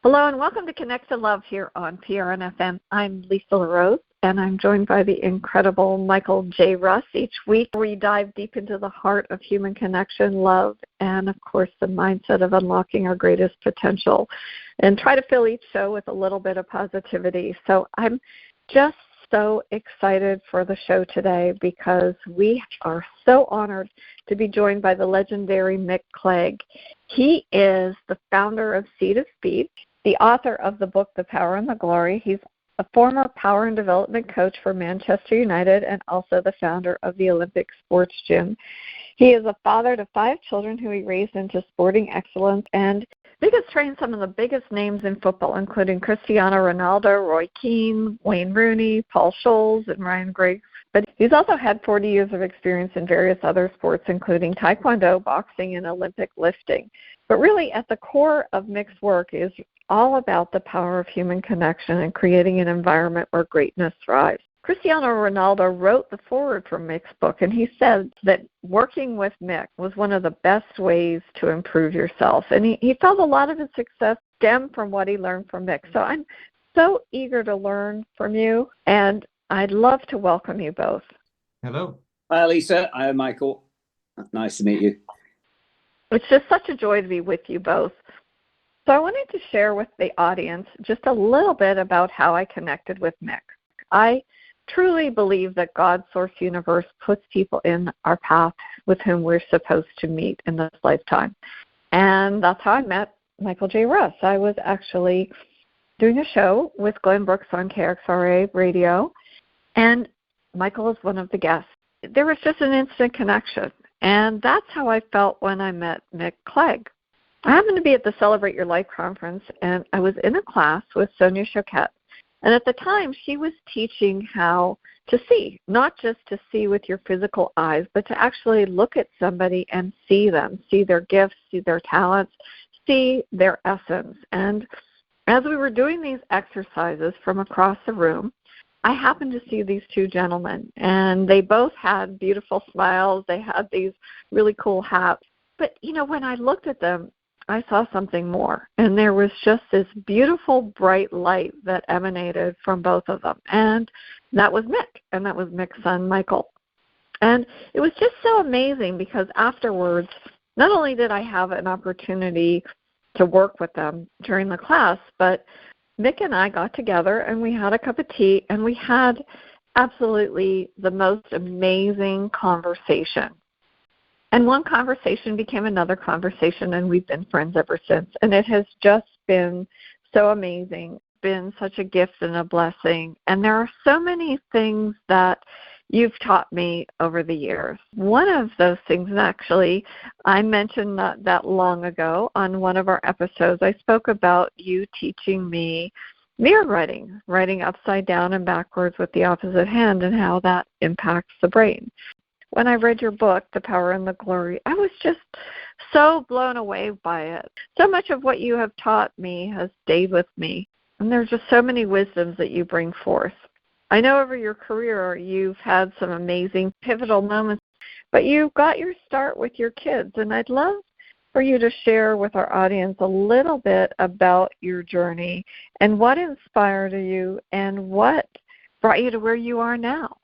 Hello and welcome to Connect to Love here on PRN-FM. I'm Lisa LeRose and I'm joined by the incredible Michael J. Russ. Each week we dive deep into the heart of human connection, love, and of course the mindset of unlocking our greatest potential and try to fill each show with a little bit of positivity. So I'm just so excited for the show today because we are so honored to be joined by the legendary Mick Clegg. He is the founder of Seed of Speed, the author of the book, The Power and the Glory. He's a former power and development coach for Manchester United and also the founder of the Olympic Sports Gym. He is a father to 5 children who he raised into sporting excellence, and Mick has trained some of the biggest names in football, including Cristiano Ronaldo, Roy Keane, Wayne Rooney, Paul Scholes, and Ryan Giggs. But he's also had 40 years of experience in various other sports, including taekwondo, boxing, and Olympic lifting. But really, at the core of Mick's work is all about the power of human connection and creating an environment where greatness thrives. Cristiano Ronaldo wrote the foreword for Mick's book, and he said that working with Mick was one of the best ways to improve yourself. And he felt a lot of his success stemmed from what he learned from Mick. So I'm so eager to learn from you, and I'd love to welcome you both. Hello. Hi, Lisa. Hi, Michael. Nice to meet you. It's just such a joy to be with you both. So I wanted to share with the audience just a little bit about how I connected with Mick. I truly believe that God's source universe puts people in our path with whom we're supposed to meet in this lifetime. And that's how I met Michael J. Russ. I was actually doing a show with Glenn Brooks on KXRA radio, and Michael is one of the guests. There was just an instant connection, and that's how I felt when I met Mick Clegg. I happened to be at the Celebrate Your Life conference, and I was in a class with Sonia Choquette. And at the time, she was teaching how to see, not just to see with your physical eyes, but to actually look at somebody and see them, see their gifts, see their talents, see their essence. And as we were doing these exercises from across the room, I happened to see these 2 gentlemen, and they both had beautiful smiles. They had these really cool hats. But, when I looked at them, I saw something more, and there was just this beautiful, bright light that emanated from both of them, and that was Mick, and that was Mick's son, Michael. And it was just so amazing because afterwards, not only did I have an opportunity to work with them during the class, but Mick and I got together, and we had a cup of tea, and we had absolutely the most amazing conversation. And one conversation became another conversation, and we've been friends ever since. And it has just been so amazing, been such a gift and a blessing. And there are so many things that you've taught me over the years. One of those things, and actually, I mentioned not that long ago on one of our episodes, I spoke about you teaching me mirror writing upside down and backwards with the opposite hand and how that impacts the brain. When I read your book, The Power and the Glory, I was just so blown away by it. So much of what you have taught me has stayed with me, and there's just so many wisdoms that you bring forth. I know over your career you've had some amazing pivotal moments, but you got your start with your kids, and I'd love for you to share with our audience a little bit about your journey and what inspired you and what brought you to where you are now.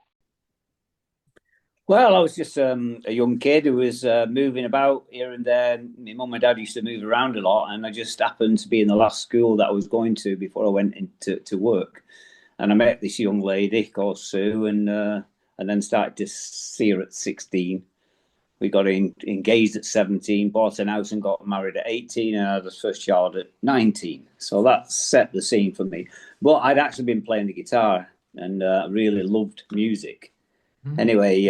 Well, I was just a young kid who was moving about here and there. My mum and dad used to move around a lot, and I just happened to be in the last school that I was going to before I went into work. And I met this young lady called Sue, and then started to see her at 16. We got engaged at 17, bought an house and got married at 18, and I had the first child at 19. So that set the scene for me. But I'd actually been playing the guitar, and I really loved music. Anyway,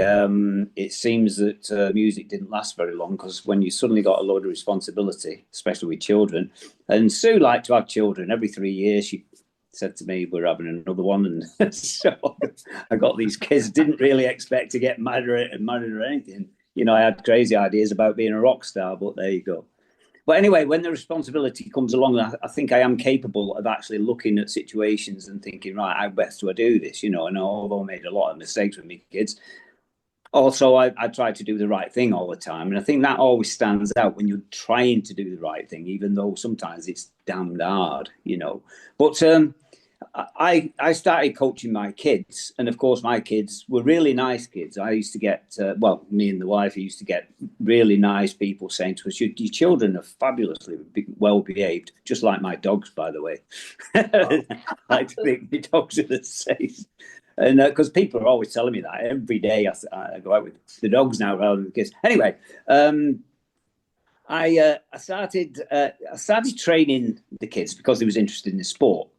it seems that music didn't last very long, because when you suddenly got a load of responsibility, especially with children, and Sue liked to have children. Every 3 years she said to me, we're having another one. And so I got these kids. Didn't really expect to get married or anything. I had crazy ideas about being a rock star, but there you go. But anyway, when the responsibility comes along, I think I am capable of actually looking at situations and thinking, right, how best do I do this? And although I made a lot of mistakes with my kids, also, I try to do the right thing all the time. And I think that always stands out when you're trying to do the right thing, even though sometimes it's damned hard, you know. But I started coaching my kids. And of course, my kids were really nice kids. I used to get, well, me and the wife used to get really nice people saying to us, your children are fabulously well behaved, just like my dogs, by the way. I like to think my dogs are the same. And because people are always telling me that every day, I go out with the dogs now rather than the kids. Anyway, I started training the kids because they was interested in the sport,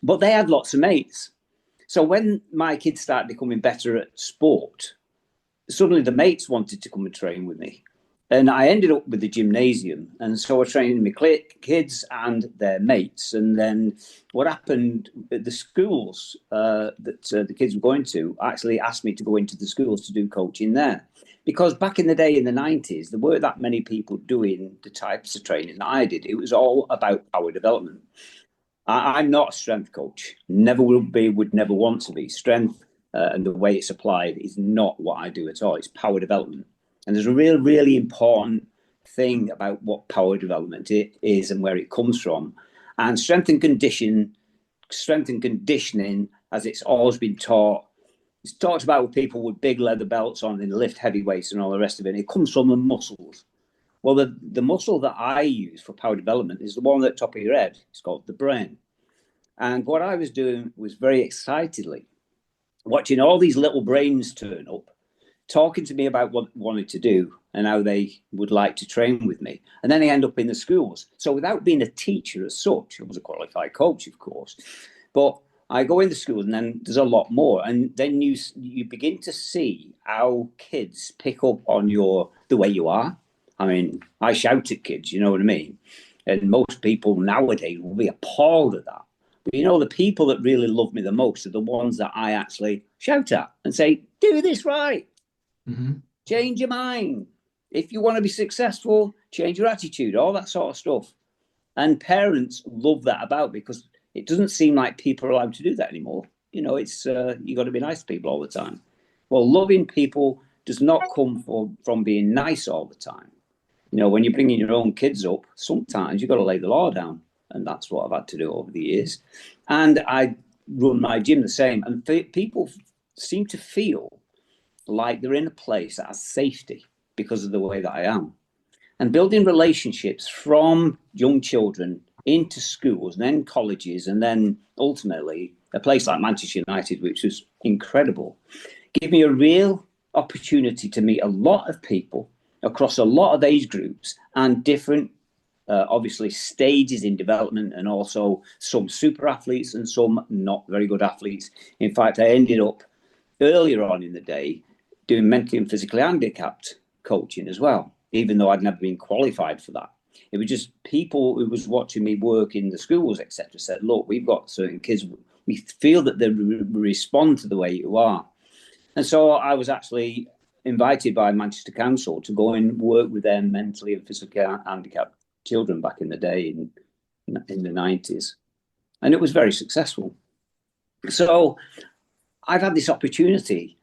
but they had lots of mates. So when my kids started becoming better at sport, suddenly the mates wanted to come and train with me. And I ended up with the gymnasium. And so I trained my kids and their mates. And then what happened at the schools that the kids were going to actually asked me to go into the schools to do coaching there. Because back in the day, in the 90s, there weren't that many people doing the types of training that I did. It was all about power development. I'm not a strength coach. Never will be, would never want to be. Strength and the way it's applied is not what I do at all. It's power development. And there's a really important thing about what power development is and where it comes from. And strength and conditioning, as it's always been taught, it's talked about with people with big leather belts on and lift heavy weights and all the rest of it. It comes from the muscles. Well, the muscle that I use for power development is the one at the top of your head. It's called the brain. And what I was doing was very excitedly watching all these little brains turn up, talking to me about what they wanted to do and how they would like to train with me. And then they end up in the schools. So without being a teacher as such, I was a qualified coach, of course, but I go in the schools and then there's a lot more. And then you begin to see how kids pick up on the way you are. I mean, I shout at kids, you know what I mean? And most people nowadays will be appalled at that. But you know, the people that really love me the most are the ones that I actually shout at and say, do this right. Mm-hmm. Change your mind. If you want to be successful, change your attitude, all that sort of stuff. And parents love that about because it doesn't seem like people are allowed to do that anymore. You know, it's you got to be nice to people all the time. Well, loving people does not come from being nice all the time. You know, when you're bringing your own kids up, sometimes you've got to lay the law down. And that's what I've had to do over the years. And I run my gym the same. And people seem to feel like they're in a place that has safety because of the way that I am. And building relationships from young children into schools and then colleges and then ultimately a place like Manchester United, which was incredible, gave me a real opportunity to meet a lot of people across a lot of age groups and different obviously stages in development, and also some super athletes and some not very good athletes. In fact, I ended up earlier on in the day doing mentally and physically handicapped coaching as well, even though I'd never been qualified for that. It was just people who was watching me work in the schools, etc., said, look, we've got certain kids, we feel that they respond to the way you are. And so I was actually invited by Manchester Council to go and work with their mentally and physically handicapped children back in the day in the 90s. And it was very successful. So I've had this opportunity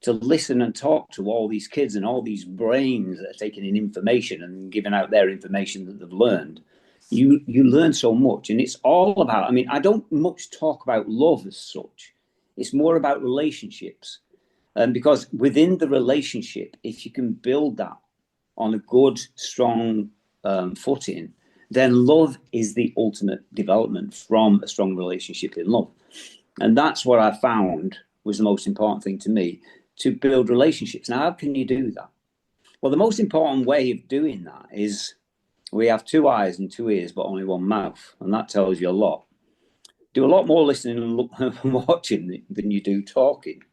to listen and talk to all these kids and all these brains that are taking in information and giving out their information that they've learned. You learn so much. And it's all about, I mean, I don't much talk about love as such. It's more about relationships. And because within the relationship, if you can build that on a good, strong footing, then love is the ultimate development from a strong relationship in love. And that's what I found was the most important thing to me, to build relationships. Now, how can you do that? Well, the most important way of doing that is we have 2 eyes and 2 ears, but only 1 mouth. And that tells you a lot. Do a lot more listening and watching than you do talking.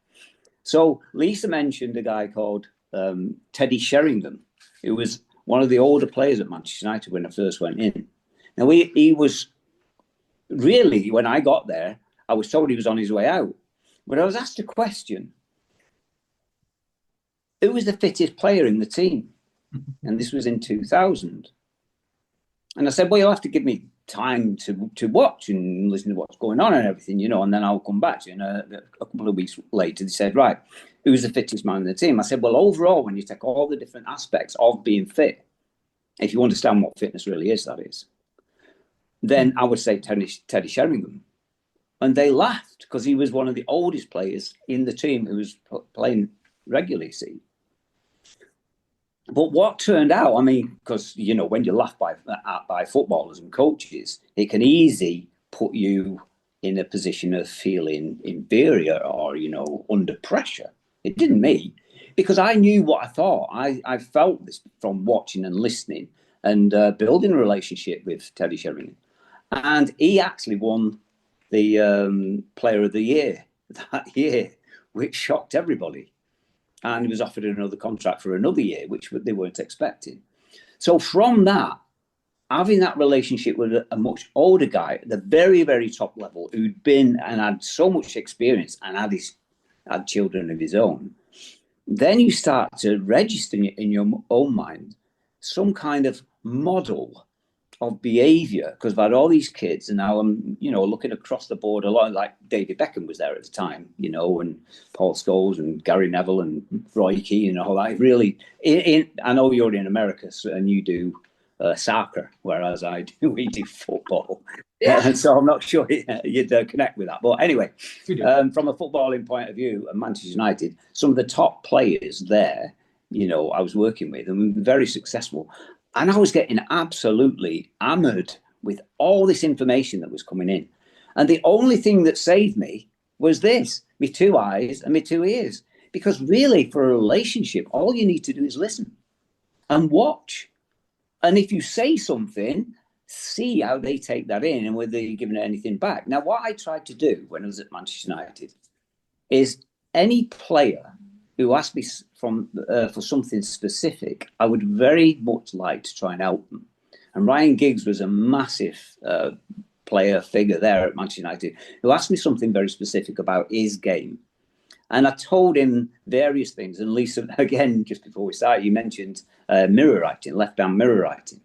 So Lisa mentioned a guy called Teddy Sheringham, who was one of the older players at Manchester United when I first went in. Now, he was really, when I got there, I was told he was on his way out. But I was asked a question, who was the fittest player in the team? And this was in 2000. And I said, well, you'll have to give me time to watch and listen to what's going on and everything, you know, and then I'll come back to you. And a couple of weeks later, they said, right, who's the fittest man in the team? I said, well, overall, when you take all the different aspects of being fit, if you understand what fitness really is, that is, then I would say Teddy Sheringham. And they laughed because he was one of the oldest players in the team who was playing regularly, see. But what turned out, I mean, because, you know, when you laugh by footballers and coaches, it can easily put you in a position of feeling inferior or, you know, under pressure. It didn't me, because I knew what I thought. I felt this from watching and listening and building a relationship with Teddy Sheringham. And he actually won the Player of the Year that year, which shocked everybody. And he was offered another contract for another year, which they weren't expecting. So from that, having that relationship with a much older guy at the very, very top level, who'd been and had so much experience and had children of his own, then you start to register in your own mind some kind of model of behavior, because I've had all these kids and now I'm, you know, looking across the board a lot, like David Beckham was there at the time, you know, and Paul Scholes and Gary Neville and Roy Keane and all that. Really, I know you're in America and you do soccer, whereas we do football. Yeah. And so I'm not sure you'd connect with that. But anyway, from a footballing point of view, at Manchester United, some of the top players there, you know, I was working with and very successful. And I was getting absolutely hammered with all this information that was coming in. And the only thing that saved me was this, my 2 eyes and my 2 ears. Because really, for a relationship, all you need to do is listen and watch. And if you say something, see how they take that in and whether you're giving anything back. Now, what I tried to do when I was at Manchester United is any player who asked me for something specific, I would very much like to try and help them. And Ryan Giggs was a massive figure there at Manchester United, who asked me something very specific about his game. And I told him various things. And Lisa, again, just before we started, you mentioned mirror writing, left-hand mirror writing.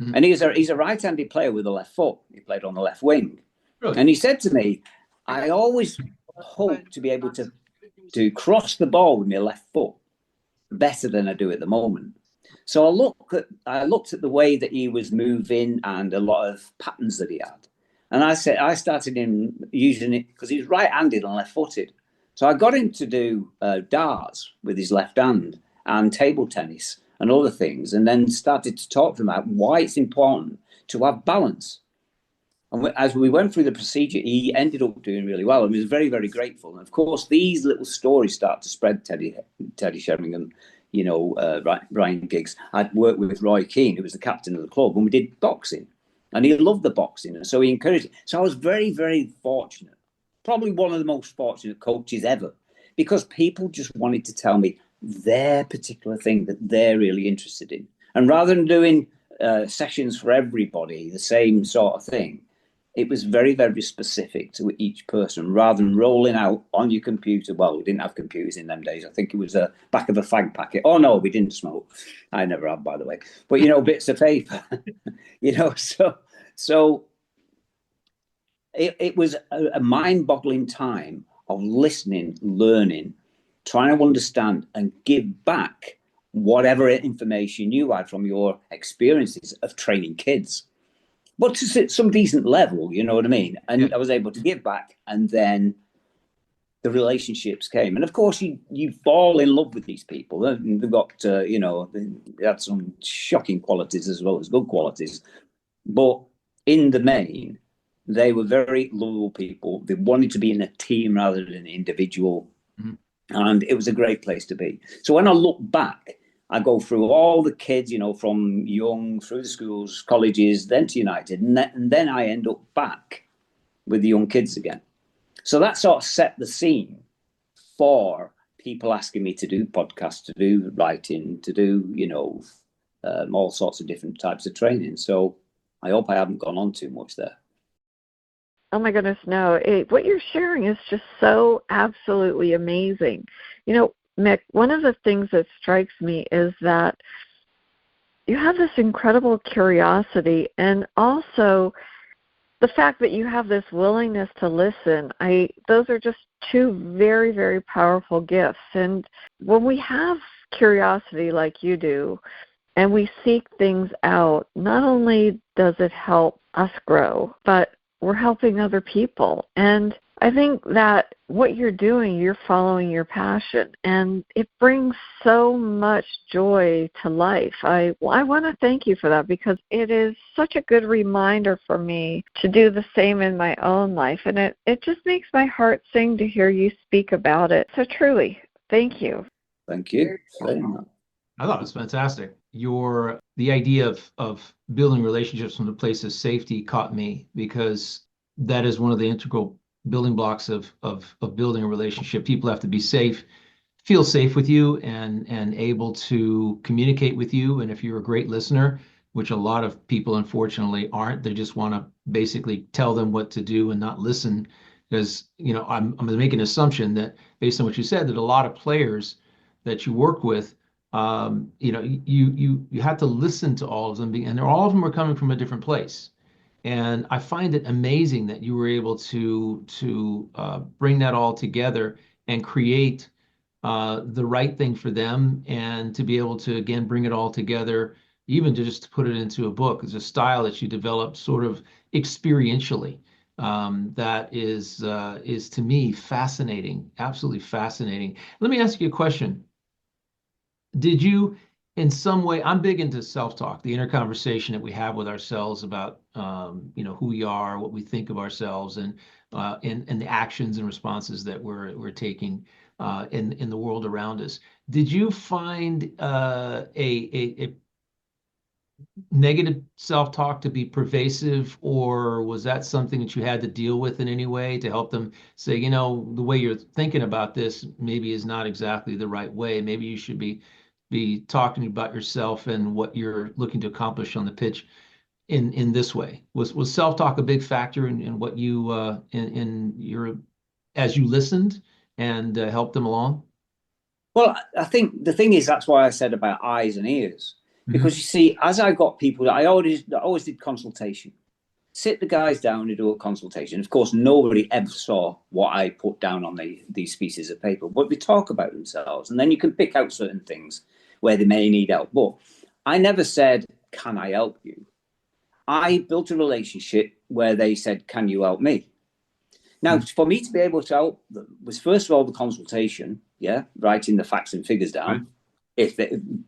Mm-hmm. And he's a right-handed player with a left foot. He played on the left wing. Really? And he said to me, I always hope to be able to cross the ball with my left foot better than I do at the moment. So I looked at the way that he was moving and a lot of patterns that he had. And I started him using it because he's right-handed and left-footed. So I got him to do darts with his left hand and table tennis and other things, and then started to talk to him about why it's important to have balance. And as we went through the procedure, he ended up doing really well and was very, very grateful. And of course, these little stories start to spread. Teddy Sheringham, you know, Ryan Giggs. I'd worked with Roy Keane, who was the captain of the club, and we did boxing. And he loved the boxing, and so he encouraged it. So I was very, very fortunate. Probably one of the most fortunate coaches ever, because people just wanted to tell me their particular thing that they're really interested in. And rather than doing sessions for everybody, the same sort of thing, it was very, very specific to each person rather than rolling out on your computer. Well, we didn't have computers in them days. I think it was a back of a fag packet. Oh, no, we didn't smoke. I never have, by the way. But, you know, bits of paper, you know, so it was a mind-boggling time of listening, learning, trying to understand and give back whatever information you had from your experiences of training kids. But to some decent level, you know what I mean? And yeah. I was able to give back, and then the relationships came. And of course, you fall in love with these people. They've got, you know, they had some shocking qualities as well as good qualities. But in the main, they were very lovable people. They wanted to be in a team rather than an individual. Mm-hmm. And it was a great place to be. So when I look back, I go through all the kids, you know, from young through the schools, colleges, then to United, and then I end up back with the young kids again. So that sort of set the scene for people asking me to do podcasts, to do writing, to do, you know, all sorts of different types of training. So I hope I haven't gone on too much there. Oh, my goodness, no. What you're sharing is just so absolutely amazing. You know, Mick, one of the things that strikes me is that you have this incredible curiosity, and also the fact that you have this willingness to listen. Those are just two very, very powerful gifts. And when we have curiosity like you do, and we seek things out, not only does it help us grow, but we're helping other people. And I think that what you're doing, you're following your passion, and it brings so much joy to life. I want to thank you for that, because it is such a good reminder for me to do the same in my own life, and it just makes my heart sing to hear you speak about it. So truly, thank you. Thank you. I thought it was fantastic. The idea of building relationships from a place of safety caught me, because that is one of the integral building blocks of building a relationship. People have to be safe, feel safe with you, and able to communicate with you. And if you're a great listener, which a lot of people unfortunately aren't, they just want to basically tell them what to do and not listen. Because, I'm making an assumption that, based on what you said, that a lot of players that you work with, you have to listen to all of them, and all of them are coming from a different place. And I find it amazing that you were able to bring that all together and create the right thing for them, and to be able to, again, bring it all together, even to just put it into a book. It's a style that you developed sort of experientially. That is to me fascinating, absolutely fascinating. Let me ask you a question. Did you, in some way, I'm big into self-talk, the inner conversation that we have with ourselves about, who we are, what we think of ourselves, and the actions and responses that we're taking in the world around us. Did you find a negative self-talk to be pervasive, or was that something that you had to deal with in any way to help them say, the way you're thinking about this maybe is not exactly the right way. Maybe you should be talking about yourself and what you're looking to accomplish on the pitch in this way. Was self-talk a big factor in what you as you listened and helped them along? Well, I think the thing is, that's why I said about eyes and ears. Because you see, as I got people, I always did consultation. Sit the guys down and do a consultation. Of course, nobody ever saw what I put down on these pieces of paper, but we talk about themselves, and then you can pick out certain things where they may need help. But I never said, "Can I help you?" I built a relationship where they said, "Can you help me?" Now, for me to be able to help them was, first of all, the consultation, writing the facts and figures down. Right.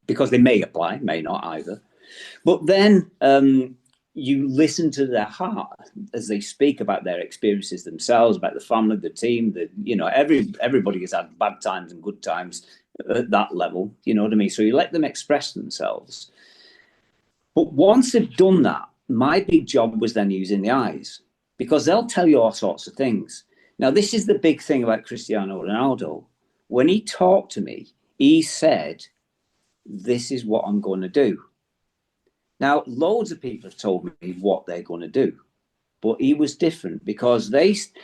Because they may apply, may not either. But then you listen to their heart as they speak about their experiences themselves, about the family, the team, everybody has had bad times and good times at that level, you know what I mean? So you let them express themselves. But once they've done that, my big job was then using the eyes, because they'll tell you all sorts of things. Now, this is the big thing about Cristiano Ronaldo. When he talked to me, he said, "This is what I'm going to do." Now, loads of people have told me what they're going to do, but he was different, because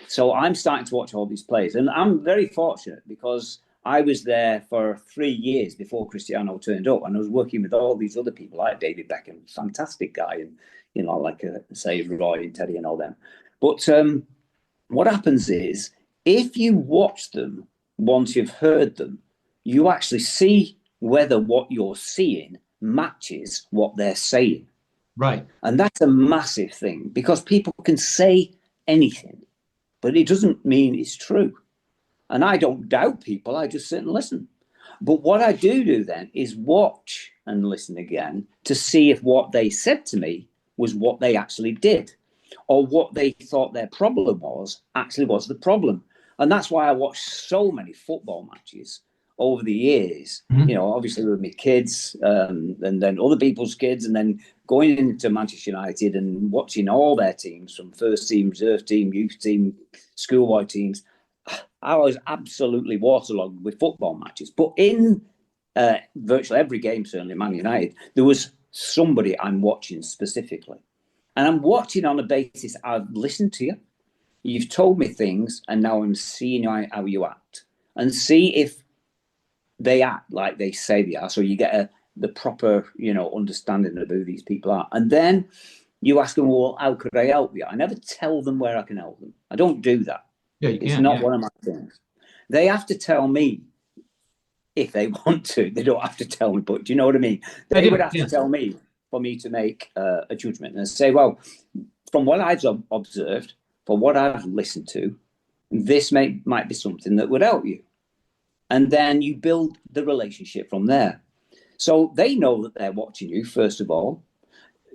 so I'm starting to watch all these players, and I'm very fortunate because I was there for 3 years before Cristiano turned up, and I was working with all these other people like David Beckham, fantastic guy, and, say Roy and Teddy and all them. But what happens is, if you watch them, once you've heard them, you actually see whether what you're seeing matches what they're saying. Right. And that's a massive thing, because people can say anything, but it doesn't mean it's true. And I don't doubt people, I just sit and listen. But what I do then is watch and listen again to see if what they said to me was what they actually did, or what they thought their problem was actually was the problem. And that's why I watched so many football matches over the years, obviously with my kids, and then other people's kids, and then going into Manchester United and watching all their teams, from first team, reserve team, youth team, schoolboy teams. I was absolutely waterlogged with football matches. But in virtually every game, certainly Man United, there was somebody I'm watching specifically. And I'm watching on a basis, I've listened to you, you've told me things, and now I'm seeing how you act. And see if they act like they say they are. So you get the proper, understanding of who these people are. And then you ask them, well, how could I help you? I never tell them where I can help them. I don't do that. Yeah, you It's can. not one of my things. They have to tell me if they want to. They don't have to tell me, but do you know what I mean? They would have to tell me for me to make a judgment and say, well, from what I've observed, from what I've listened to, this might be something that would help you. And then you build the relationship from there. So they know that they're watching you, first of all.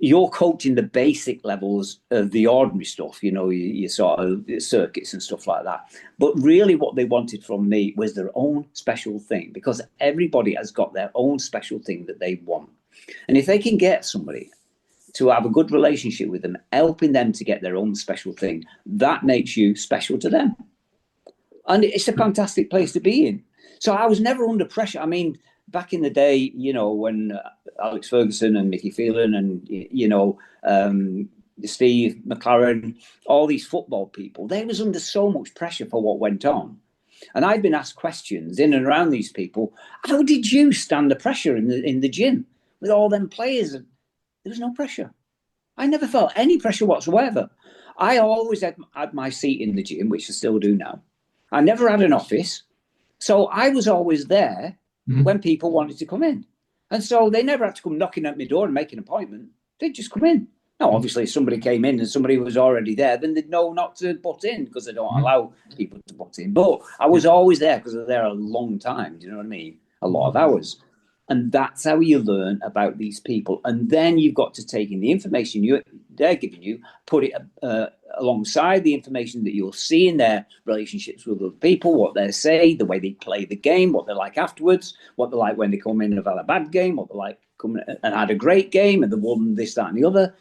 You're coaching the basic levels of the ordinary stuff, your sort of circuits and stuff like that. But really what they wanted from me was their own special thing, because everybody has got their own special thing that they want. And if they can get somebody to have a good relationship with them, helping them to get their own special thing, that makes you special to them. And it's a fantastic place to be in. So I was never under pressure. I mean, back in the day, when Alex Ferguson and Mickey Phelan and, Steve McLaren, all these football people, they was under so much pressure for what went on. And I've been asked questions in and around these people. How did you stand the pressure in the gym with all them players? There was no pressure. I never felt any pressure whatsoever. I always had my seat in the gym, which I still do now. I never had an office. So I was always there when people wanted to come in. And so they never had to come knocking at my door and make an appointment. They'd just come in. Now, obviously, if somebody came in and somebody was already there, then they'd know not to butt in, because they don't allow people to butt in. But I was always there because I was there a long time. Do you know what I mean? A lot of hours. And that's how you learn about these people. And then you've got to take in the information they're giving you, put it alongside the information that you'll see in their relationships with other people, what they say, the way they play the game, what they're like afterwards, what they're like when they come in and have had a bad game, what they're like coming and had a great game and they won this, that, and the other.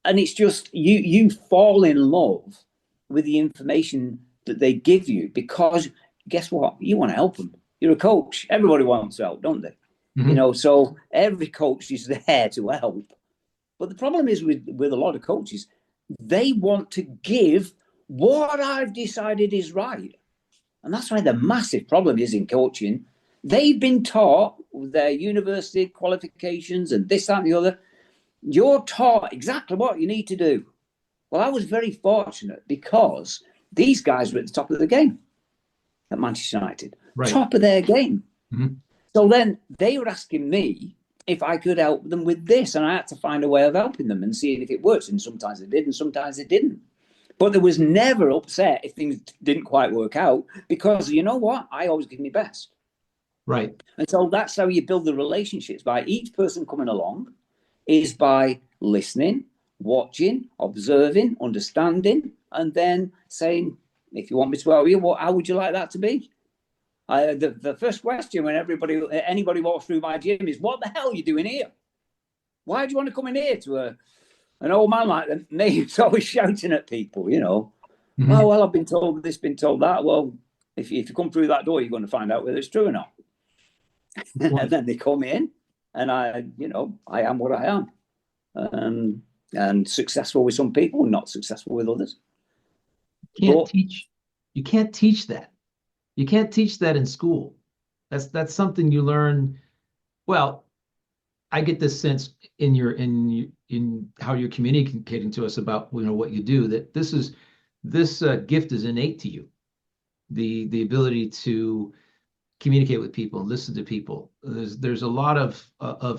And it's just you fall in love with the information that they give you, because guess what? You want to help them. You're a coach. Everybody wants to help, don't they? So every coach is there to help. But the problem is with a lot of coaches, they want to give what I've decided is right. And that's why the massive problem is in coaching. They've been taught with their university qualifications and this, that, and the other. You're taught exactly what you need to do. Well, I was very fortunate because these guys were at the top of the game at Manchester United. Right. Top of their game. So then they were asking me if I could help them with this, and I had to find a way of helping them and seeing if it works. And sometimes it did, and sometimes it didn't. But there was never upset if things didn't quite work out, because you know what? I always give my best. Right. And so that's how you build the relationships, by each person coming along, is by listening, watching, observing, understanding, and then saying, if you want me to help you, how would you like that to be? The first question when anybody walks through my gym is, what the hell are you doing here? Why do you want to come in here to an old man like me who's always shouting at people, Oh, well, I've been told this, been told that. Well, if you come through that door, you're going to find out whether it's true or not. And then they come in, and I am what I am. And successful with some people, not successful with others. You can't teach that. You can't teach that in school. That's something you learn. Well, I get this sense in how you're communicating to us about what you do, that this gift is innate to you. The ability to communicate with people and listen to people. There's a lot of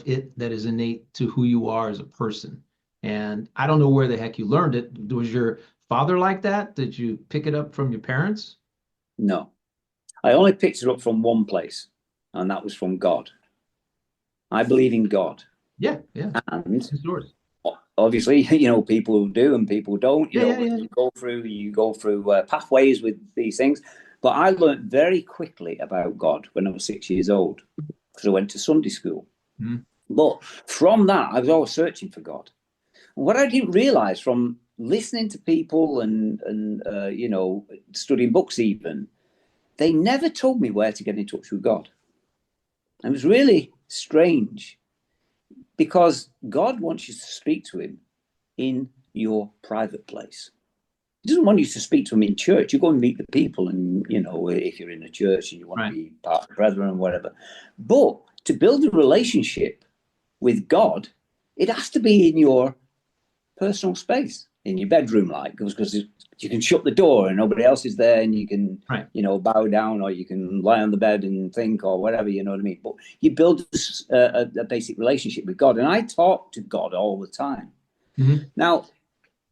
it that is innate to who you are as a person. And I don't know where the heck you learned it. Was your father like that? Did you pick it up from your parents? No. I only picked it up from one place, and that was from God. I believe in God. Yeah. And obviously, people do and people don't. You go through pathways with these things. But I learned very quickly about God when I was 6 years old, because I went to Sunday school. But from that, I was always searching for God. And what I didn't realize from listening to people and studying books even, they never told me where to get in touch with God. And it was really strange, because God wants you to speak to him in your private place. He doesn't want you to speak to him in church. You go and meet the people, and if you're in a church and you want to be part of the brethren and whatever. But to build a relationship with God, it has to be in your personal space, in your bedroom, like, because you can shut the door and nobody else is there, and you can, Right. bow down, or you can lie on the bed and think, or whatever, you know what I mean? But you build a basic relationship with God. And I talk to God all the time. Mm-hmm. Now,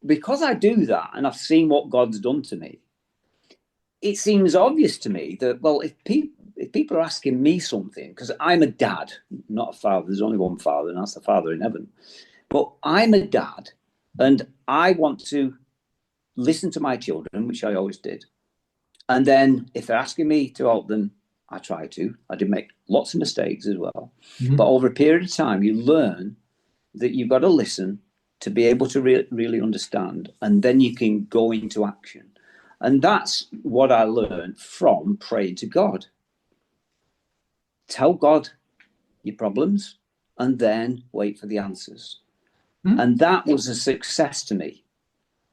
because I do that, and I've seen what God's done to me, it seems obvious to me that, well, if people are asking me something, because I'm a dad, not a father, there's only one father, and that's the Father in heaven. But I'm a dad, and I want to listen to my children, which I always did. And then if they're asking me to help them, I try to. I did make lots of mistakes as well. Mm-hmm. But over a period of time, you learn that you've got to listen to be able to really understand, and then you can go into action. And that's what I learned from praying to God. Tell God your problems, and then wait for the answers. Mm-hmm. And that was a success to me.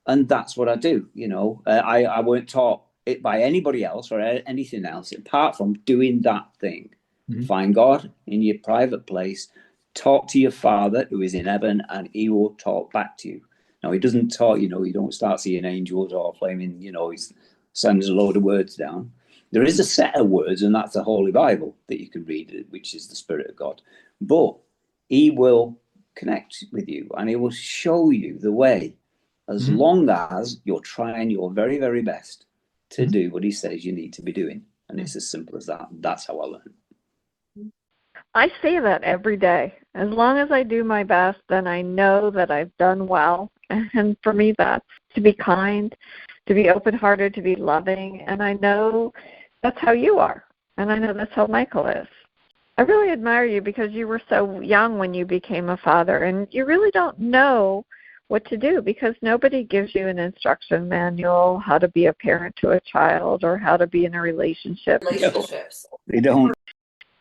And that's what I do. I weren't taught it by anybody else or anything else apart from doing that thing. Mm-hmm. Find God in your private place, talk to your Father who is in heaven, and he will talk back to you. Now, he doesn't talk, you don't start seeing angels or flaming, he sends a load of words down. There is a set of words, and that's the Holy Bible that you can read, which is the Spirit of God. But he will connect with you, and he will show you the way, as mm-hmm. long as you're trying your very, very best to mm-hmm. do what he says you need to be doing. And it's as simple as that. That's how I learn. I say that every day. As long as I do my best, then I know that I've done well. And for me, that's to be kind, to be open-hearted, to be loving. And I know that's how you are. And I know that's how Michael is. I really admire you because you were so young when you became a father, and you really don't know what to do because nobody gives you an instruction manual how to be a parent to a child or how to be in a relationship. They don't.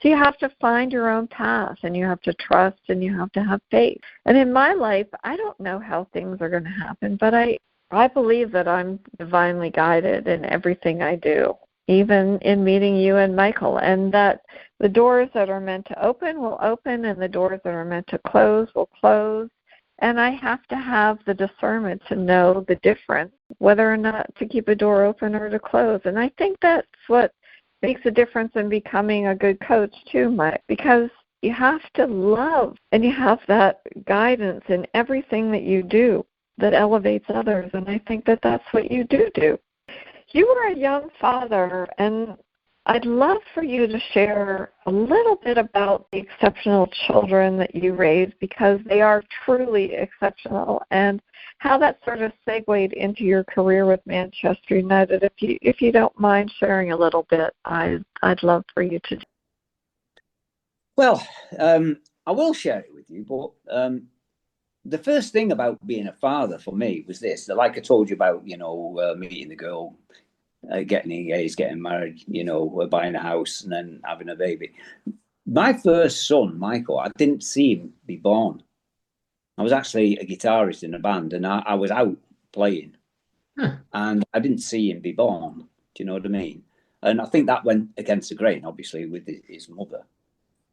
So you have to find your own path, and you have to trust, and you have to have faith. And in my life, I don't know how things are going to happen, but I believe that I'm divinely guided in everything I do, even in meeting you and Michael, and that the doors that are meant to open will open, and the doors that are meant to close will close. And I have to have the discernment to know the difference, whether or not to keep a door open or to close. And I think that's what makes a difference in becoming a good coach too, Mike, because you have to love and you have that guidance in everything that you do that elevates others. And I think that that's what you do. You were a young father, and I'd love for you to share a little bit about the exceptional children that you raised, because they are truly exceptional, and how that sort of segued into your career with Manchester United. If you don't mind sharing a little bit, I'd love for you to. Well, I will share it with you, but the first thing about being a father for me was this. Like I told you about, meeting the girl, getting engaged, getting married, buying a house and then having a baby. My first son, Michael, I didn't see him be born. I was actually a guitarist in a band, and I was out playing, and I didn't see him be born. Do you know what I mean? And I think that went against the grain, obviously, with his mother.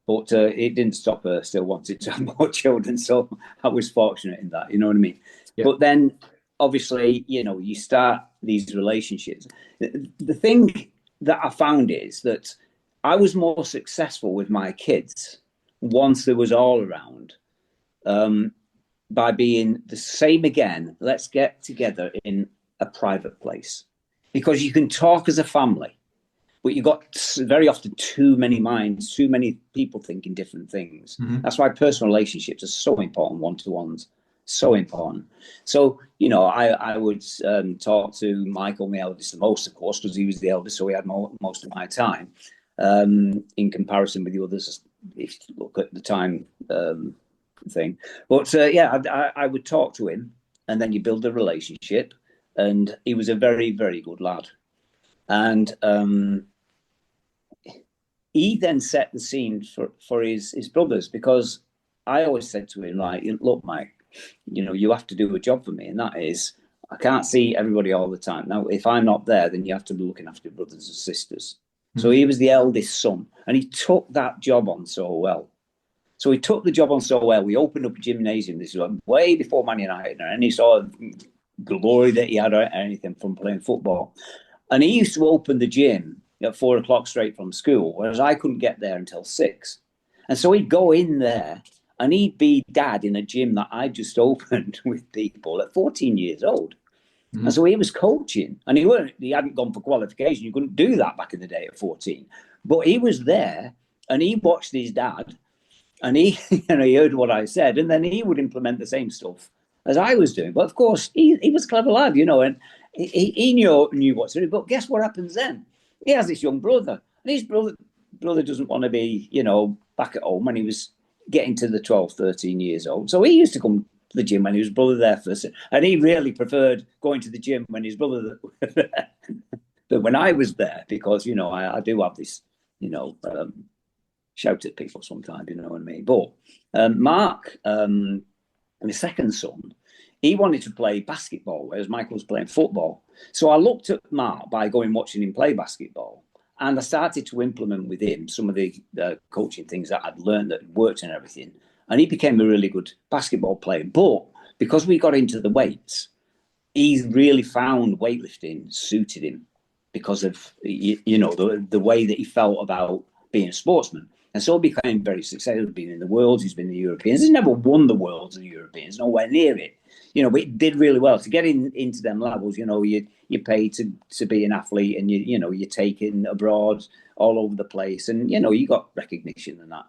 But it didn't stop her still wanting to have more children, so I was fortunate in that, you know what I mean? Yeah. But then, obviously, you start these relationships. The thing that I found is that I was more successful with my kids once there was all around, by being the same again. Let's get together in a private place, because you can talk as a family, but you've got very often too many minds, too many people thinking different things. Mm-hmm. That's why personal relationships are so important, one-to-ones. So important. So, I would talk to Michael, my eldest, the most, of course, because he was the eldest, so he had most of my time, in comparison with the others, if you look at the time thing. But, I would talk to him, and then you build a relationship, and he was a very, very good lad. And he then set the scene for his brothers, because I always said to him, like, look, Mike, you have to do a job for me, and that is, I can't see everybody all the time. Now, if I'm not there, then you have to be looking after your brothers and sisters. So he was the eldest son, and he took that job on so well. So he took the job on so well. We opened up a gymnasium. This was way before Man United or any sort of glory that he had or anything from playing football. And he used to open the gym at 4 o'clock straight from school, whereas I couldn't get there until 6. And so he'd go in there and he'd be dad in a gym that I just opened with people at 14 years old. Mm-hmm. And so he was coaching, and he hadn't gone for qualification. You couldn't do that back in the day at 14. But he was there and he watched his dad, and he heard what I said, and then he would implement the same stuff as I was doing. But of course, he was a clever lad, and he knew what to do. But guess what happens then? He has this young brother, and his brother doesn't want to be, back at home when he was getting to the 12, 13 years old. So he used to come to the gym when his brother there first, and he really preferred going to the gym when his brother was there than when I was there, because, I do have this, shout at people sometimes, you know what I mean? But Mark, my second son, he wanted to play basketball, whereas Michael was playing football. So I looked at Mark by going watching him play basketball, and I started to implement with him some of the coaching things that I'd learned that worked and everything. And he became a really good basketball player. But because we got into the weights, he really found weightlifting suited him because of, the way that he felt about being a sportsman. And so he became very successful. He's been in the Worlds, he's been in the Europeans. He's never won the Worlds or the Europeans, nowhere near it. But he did really well. To get into them levels, you pay to be an athlete, and you're taken abroad all over the place, and you got recognition and that.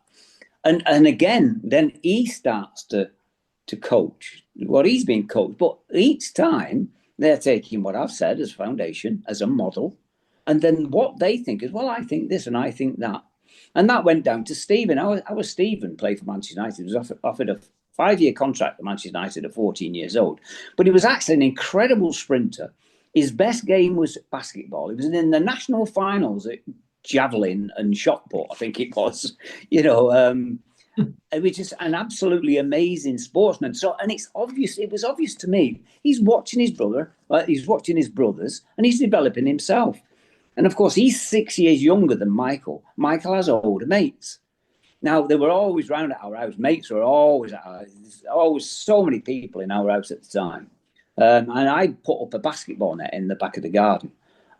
And again, then he starts to coach what he's been coached. But each time they're taking what I've said as foundation, as a model, and then what they think is, well, I think this and I think that. And that went down to Stephen. Our Stephen played for Manchester United. He was offered a 5-year contract for Manchester United at 14 years old. But he was actually an incredible sprinter. His best game was basketball. He was in the national finals at javelin and shot put, I think it was. It was just an absolutely amazing sportsman. So, and it was obvious to me. He's watching his brother, he's watching his brothers, and he's developing himself. And of course, he's 6 years younger than Michael. Michael has older mates. Now, they were always round at our house. Mates were always at our house. There's always so many people in our house at the time. And I put up a basketball net in the back of the garden.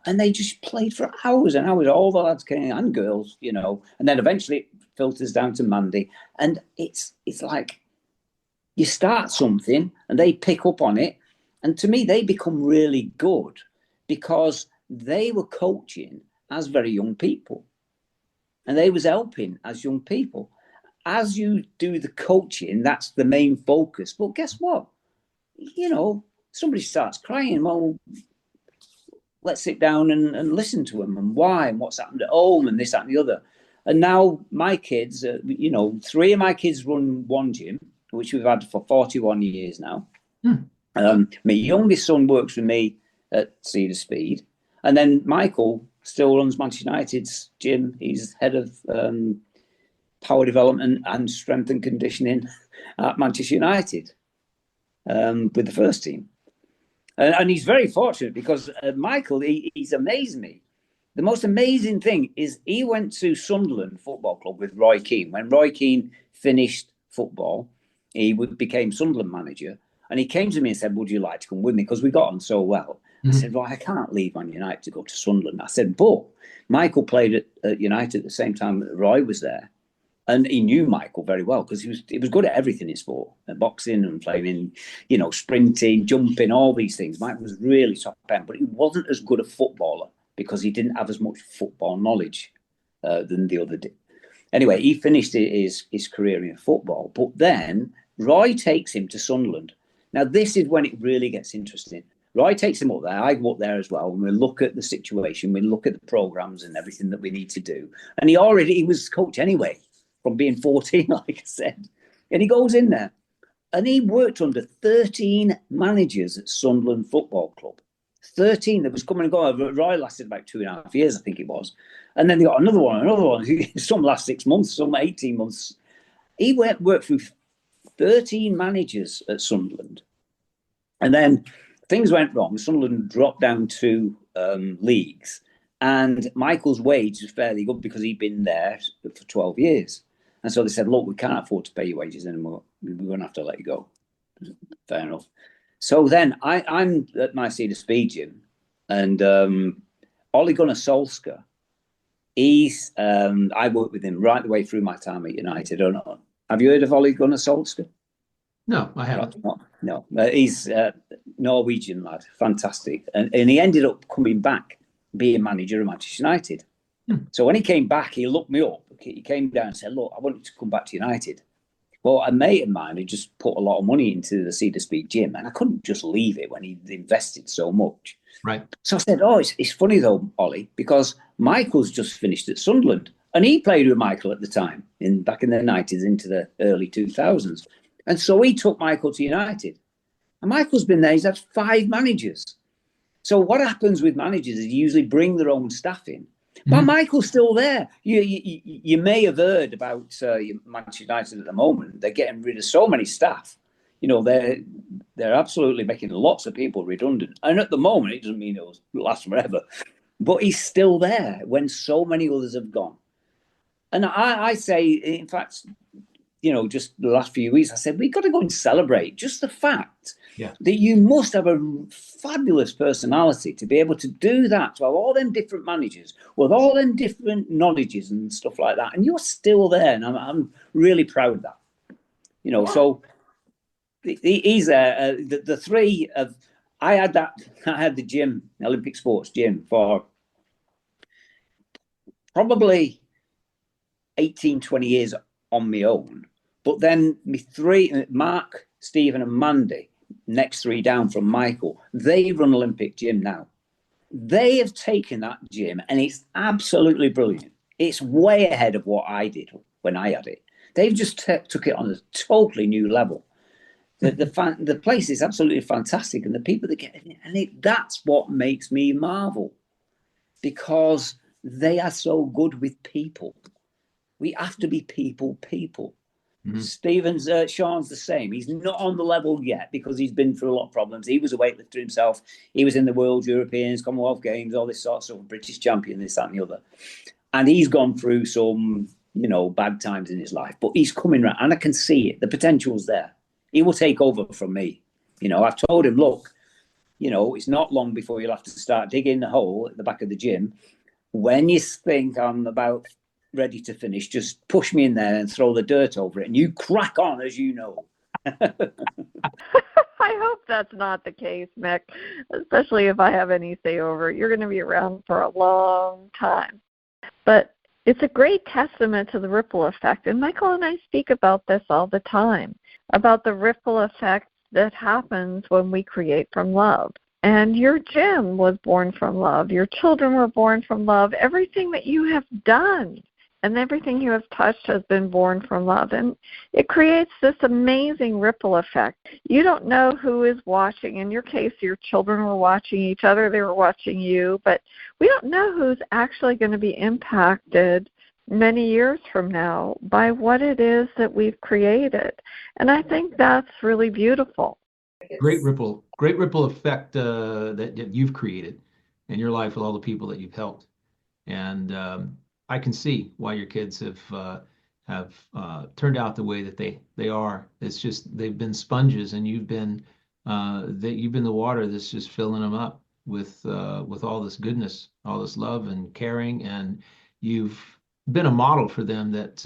And they just played for hours and hours. All the lads came, and girls, And then eventually it filters down to Mandy. And it's like you start something and they pick up on it. And to me, they become really good because they were coaching as very young people. And they was helping as young people. As you do the coaching, that's the main focus. But guess what? Somebody starts crying. Well, let's sit down and listen to them, and why, and what's happened at home, and this, that, and the other. And now my kids, 3 of my kids run one gym, which we've had for 41 years now. My youngest son works with me at Cedar Speed. And then Michael still runs Manchester United's gym. He's head of power development and strength and conditioning at Manchester United with the first team. And he's very fortunate because Michael, he's amazed me. The most amazing thing is he went to Sunderland Football Club with Roy Keane. When Roy Keane finished football, he became Sunderland manager. And he came to me and said, would you like to come with me? Because we got on so well. I said, well, I can't leave Man United to go to Sunderland. I said, but Michael played at United at the same time that Roy was there. And he knew Michael very well because he was good at everything in sport, boxing and playing, sprinting, jumping, all these things. Michael was really top end, but he wasn't as good a footballer because he didn't have as much football knowledge than the other did. Anyway, he finished his career in football, but then Roy takes him to Sunderland. Now, this is when it really gets interesting. Roy takes him up there. I go up there as well. And we look at the situation. We look at the programs and everything that we need to do. And he was coach anyway, from being 14, like I said. And he goes in there. And he worked under 13 managers at Sunderland Football Club. 13 that was coming and going. Roy lasted about 2.5 years, I think it was. And then they got another one. Some last 6 months, some 18 months. He worked through 13 managers at Sunderland. And then things went wrong. Sunderland dropped down 2 leagues. And Michael's wage was fairly good because he'd been there for 12 years. And so they said, look, we can't afford to pay your wages anymore. We're going to have to let you go. Fair enough. So then I'm at my Cedar Speed gym, and Ole Gunnar Solskjaer, I worked with him right the way through my time at United. I don't know. Have you heard of Ole Gunnar Solskjaer? No, I haven't. No. He's a Norwegian lad, fantastic. And he ended up coming back, being manager of Manchester United. So when he came back, he looked me up. He came down and said, look, I want you to come back to United. Well, a mate of mine had just put a lot of money into the Cedar Speed gym, and I couldn't just leave it when he'd invested so much. Right. So I said, oh, it's funny though, Ollie, because Michael's just finished at Sunderland, and he played with Michael at the time, back in the 90s into the early 2000s. And so he took Michael to United. And Michael's been there. He's had 5 managers. So what happens with managers is you usually bring their own staff in. But Michael's still there. You may have heard about Manchester United at the moment. They're getting rid of so many staff. You know, they're absolutely making lots of people redundant. And at the moment, it doesn't mean it'll last forever. But he's still there when so many others have gone. And I say, in fact, you know, just the last few weeks, I said, we've got to go and celebrate just the fact that you must have a fabulous personality to be able to do that, to have all them different managers with all them different knowledges and stuff like that. And you're still there. And I'm really proud of that. You know, so he's the three of, I had the gym, Olympic Sports Gym, for probably 18, 20 years on my own. But then me 3, Mark, Stephen and Mandy, next 3 down from Michael, they run Olympic Gym now. They have taken that gym and it's absolutely brilliant. It's way ahead of what I did when I had it. They've just took it on a totally new level. The place is absolutely fantastic, and the people that get in it, and that's what makes me marvel, because they are so good with people. We have to be people. Stephen's, Sean's the same. He's not on the level yet because he's been through a lot of problems. He was a weightlifter himself. He was in the World, Europeans, Commonwealth Games, all this sort of stuff, British champion, this, that, and the other. And he's gone through some, you know, bad times in his life, but he's coming around, and I can see it. The potential's there. He will take over from me. You know, I've told him, look, you know, it's not long before you'll have to start digging the hole at the back of the gym. When you think I'm about ready to finish, just push me in there and throw the dirt over it, and you crack on, as you know. I hope that's not the case, Mick, especially if I have any say over it. You're going to be around for a long time. But it's a great testament to the ripple effect. And Michael and I speak about this all the time, about the ripple effect that happens when we create from love. And your gym was born from love. Your children were born from love. Everything that you have done and everything you have touched has been born from love. And it creates this amazing ripple effect. You don't know who is watching. In your case, your children were watching each other. They were watching you. But we don't know who's actually going to be impacted many years from now by what it is that we've created. And I think that's really beautiful. Great ripple effect that you've created in your life with all the people that you've helped. And I can see why your kids have turned out the way that they are. It's just they've been sponges, and you've been the water that's just filling them up with all this goodness, all this love and caring, and you've been a model for them that's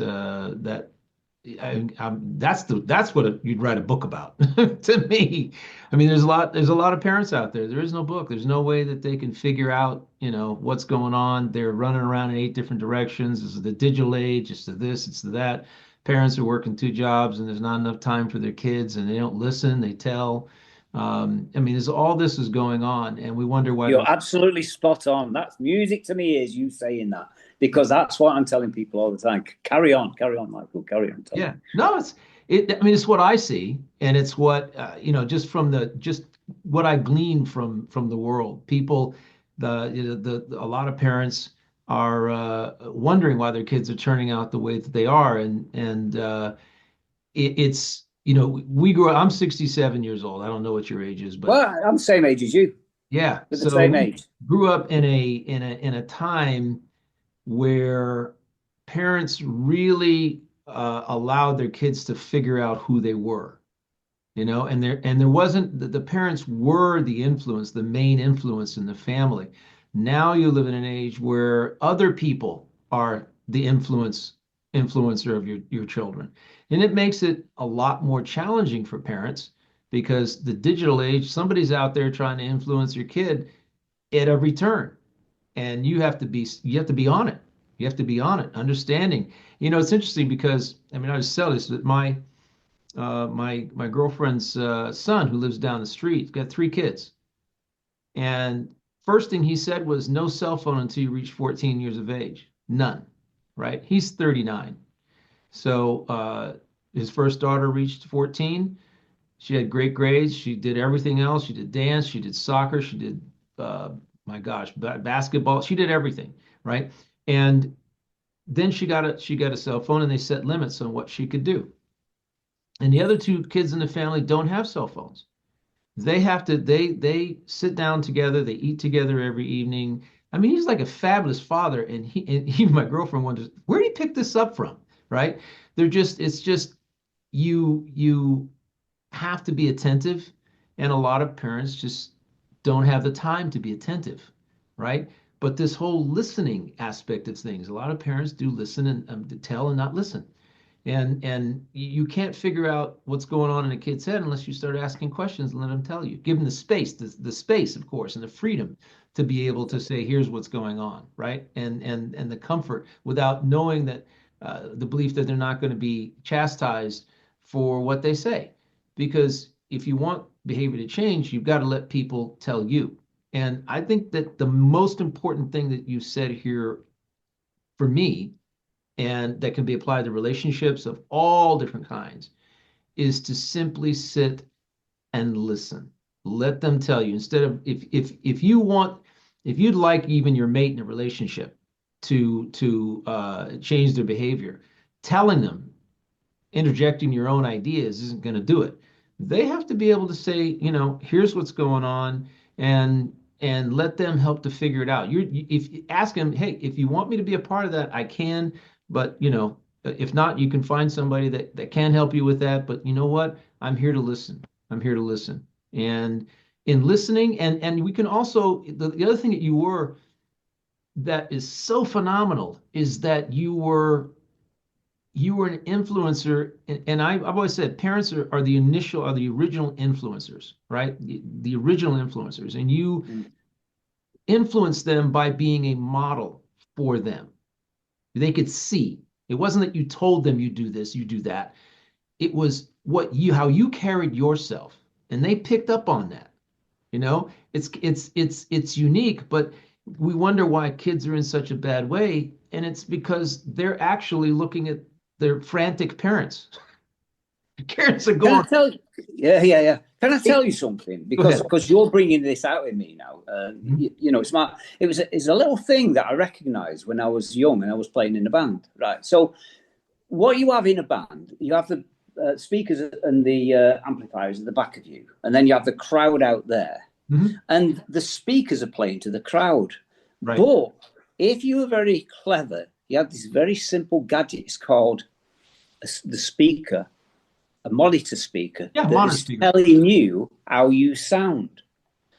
what you'd write a book about to me. I mean, there's a lot of parents out there. There is no book. There's no way that they can figure out, you know, what's going on. They're running around in 8 different directions. This is the digital age. It's to this, it's to that. Parents are working 2 jobs, and there's not enough time for their kids, and they don't listen. They tell. I mean, all this is going on, and we wonder why. You're absolutely spot on. That's music to me, is you saying that, because that's what I'm telling people all the time. Carry on, Michael. Carry on. Yeah, no, I mean, it's what I see, and it's what you know, just what I glean from the world. People, a lot of parents are wondering why their kids are turning out the way that they are, and it's, you know, I'm 67 years old. I don't know what your age is, but well, I'm the same age as you. Yeah. With the So same we age. grew up in a time where parents really allowed their kids to figure out who they were, and there wasn't the parents were the influence, the main influence in the family. Now you live in an age where other people are the influencer of your children. And it makes it a lot more challenging for parents because the digital age, somebody's out there trying to influence your kid at every turn. And you have to be on it. You have to be on it, understanding. It's interesting because I mean I was tell this that my girlfriend's son who lives down the street got 3 kids. And first thing he said was no cell phone until you reach 14 years of age. None, right? He's 39. So his first daughter reached 14. She had great grades. She did everything else. She did dance. She did soccer. She did, my gosh, basketball. She did everything, right? And then she got a cell phone, and they set limits on what she could do. And the other 2 kids in the family don't have cell phones. They sit down together, they eat together every evening. I mean, he's like a fabulous father, and even my girlfriend wonders where do you pick this up from, right? It's just you have to be attentive, and a lot of parents just don't have the time to be attentive, right? But this whole listening aspect of things, a lot of parents do listen and tell and not listen. And you can't figure out what's going on in a kid's head unless you start asking questions and let them tell you. Give them the space, of course, and the freedom to be able to say, here's what's going on, right? And the comfort without knowing that the belief that they're not going to be chastised for what they say. Because if you want behavior to change, you've got to let people tell you. And I think that the most important thing that you said here for me, and that can be applied to relationships of all different kinds, is to simply sit and listen. Let them tell you instead of if you'd like even your mate in a relationship to change their behavior, telling them, interjecting your own ideas isn't going to do it. They have to be able to say, here's what's going on, and let them help to figure it out. If you ask them, hey, if you want me to be a part of that, I can, but if not, you can find somebody that can help you with that. But you know what? I'm here to listen. I'm here to listen. And in listening, and we can also the other thing that is so phenomenal is that you were an influencer, and I've always said parents are the original influencers, right? The original influencers, and you influence them by being a model for them. They could see. It wasn't that you told them you do this, you do that. It was how you carried yourself, and they picked up on that. It's unique, but we wonder why kids are in such a bad way, and it's because they're actually looking at their frantic parents. Parents are Can I going. tell you? Yeah, yeah, yeah. Can I tell Hey, you something? go ahead. Because you're bringing this out in me now. It's a little thing that I recognised when I was young and I was playing in a band. Right. So what you have in a band, you have the speakers and the amplifiers at the back of you, and then you have the crowd out there, and the speakers are playing to the crowd. Right. But if you were very clever, you have this very simple gadget. It's called the speaker. A monitor speaker that is telling you how you sound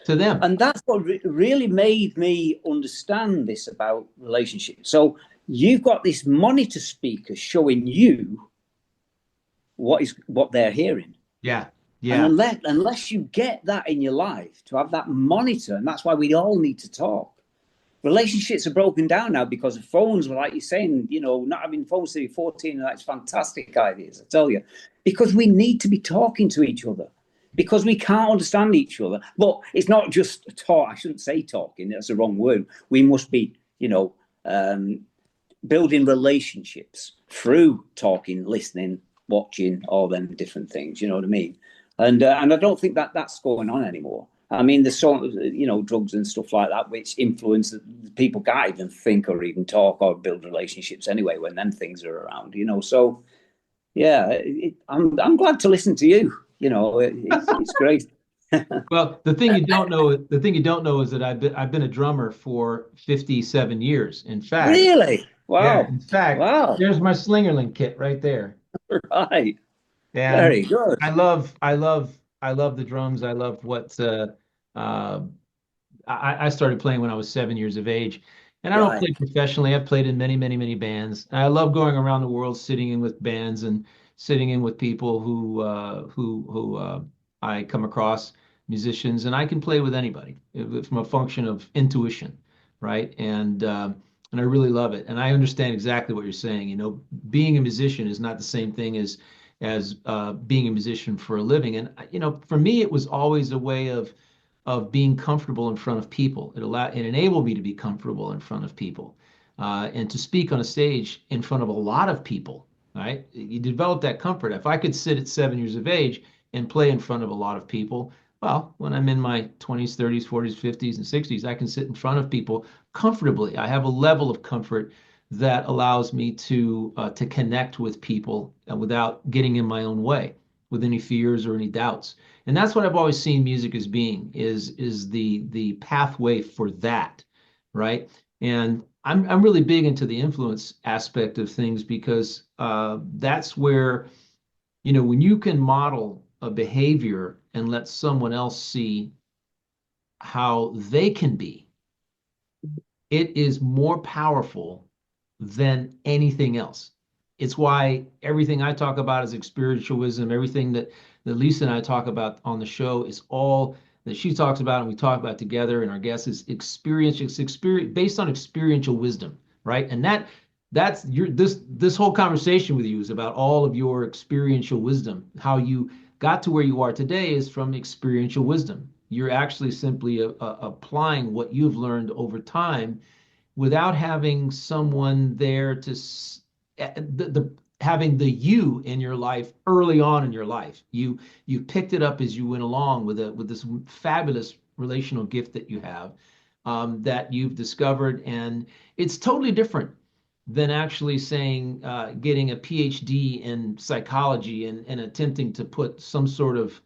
to them. And that's what really made me understand this about relationships. So you've got this monitor speaker showing you what they're hearing. Yeah. Yeah. And unless you get that in your life, to have that monitor, and that's why we all need to talk. Relationships are broken down now because of phones. Like you're saying, not having phones till you're 14, that's fantastic ideas, I tell you. Because we need to be talking to each other. Because we can't understand each other. But it's not just talk. I shouldn't say talking. That's the wrong word. We must be, building relationships through talking, listening, watching, all them different things. You know what I mean? And I don't think that's going on anymore. I mean, there's so drugs and stuff like that which influence people can't even think or even talk or build relationships anyway when them things are around. So yeah, I'm glad to listen to you. It's great. Well, the thing you don't know is that I've been a drummer for 57 years. In fact, Really? yeah, Wow. in fact, Wow. there's my Slingerland kit right there. Right. And Very good. I love the drums. I love what uh, I started playing when I was 7 years of age, and I don't Right. play professionally. I've played in many, many, many bands. I love going around the world, sitting in with bands and sitting in with people who I come across, musicians, and I can play with anybody from a function of intuition, right? And I really love it, and I understand exactly what you're saying. Being a musician is not the same thing as being a musician for a living, and for me, it was always a way of being comfortable in front of people. It enabled me to be comfortable in front of people, and to speak on a stage in front of a lot of people. Right? You develop that comfort. If I could sit at 7 years of age and play in front of a lot of people, well, when I'm in my 20s, 30s, 40s, 50s, and 60s, I can sit in front of people comfortably. I have a level of comfort that allows me to connect with people without getting in my own way with any fears or any doubts. And that's what I've always seen music as being is the pathway for that, right? And I'm really big into the influence aspect of things because that's where, when you can model a behavior and let someone else see how they can be, it is more powerful than anything else. It's why everything I talk about is spiritualism. Everything that Lisa and I talk about on the show is all that she talks about and we talk about together. And our guest is experience. It's experience based on experiential wisdom, right? And that's this whole conversation with you is about all of your experiential wisdom. How you got to where you are today is from experiential wisdom. You're actually simply applying what you've learned over time without having someone there having the you in your life early on in your life. You picked it up as you went along with this fabulous relational gift that you have, that you've discovered, and it's totally different than actually saying getting a PhD in psychology and attempting to put some sort of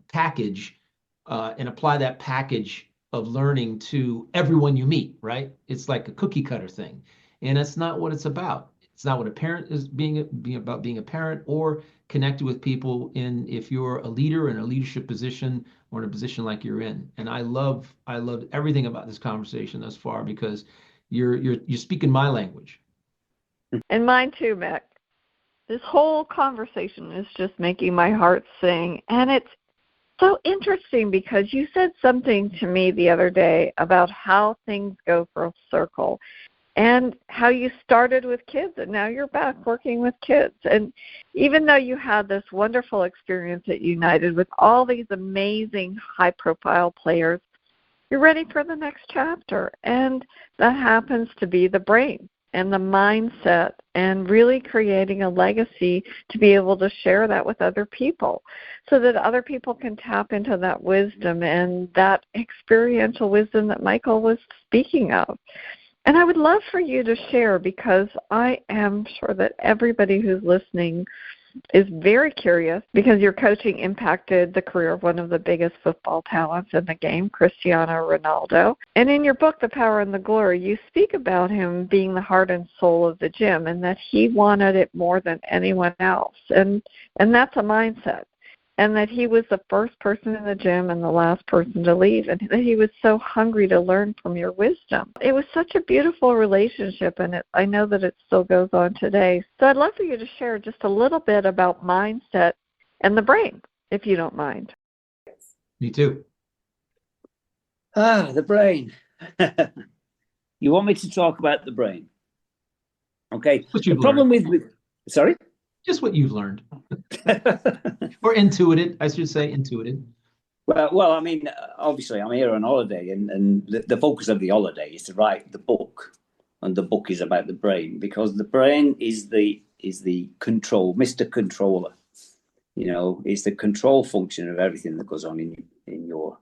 package and apply that package of learning to everyone you meet, right? It's like a cookie cutter thing. And that's not what it's about. It's not what a parent is being about being a parent or connected with people if you're a leader in a leadership position or in a position like you're in. And I love everything about this conversation thus far because you're speaking my language. And mine too, Mick. This whole conversation is just making my heart sing. And it's so interesting because you said something to me the other day about how things go full circle and how you started with kids and now you're back working with kids. And even though you had this wonderful experience at United with all these amazing high-profile players, you're ready for the next chapter. And that happens to be the brain and the mindset and really creating a legacy to be able to share that with other people so that other people can tap into that wisdom and that experiential wisdom that Michael was speaking of. And I would love for you to share because I am sure that everybody who's listening is very curious because your coaching impacted the career of one of the biggest football talents in the game, Cristiano Ronaldo. And in your book, The Power and the Glory, you speak about him being the heart and soul of the gym and that he wanted it more than anyone else. And that's a mindset. And that he was the first person in the gym and the last person to leave, and that he was so hungry to learn from your wisdom. It was such a beautiful relationship, and I know that it still goes on today. So I'd love for you to share just a little bit about mindset and the brain, if you don't mind. Me too. The brain. You want me to talk about the brain? Okay. What The you've problem learned. with sorry? Just what you've learned. Or intuited, I should say, intuited. Well, I mean, obviously, I'm here on holiday, and the focus of the holiday is to write the book, and the book is about the brain because the brain is the control, Mr. Controller. It's the control function of everything that goes on in your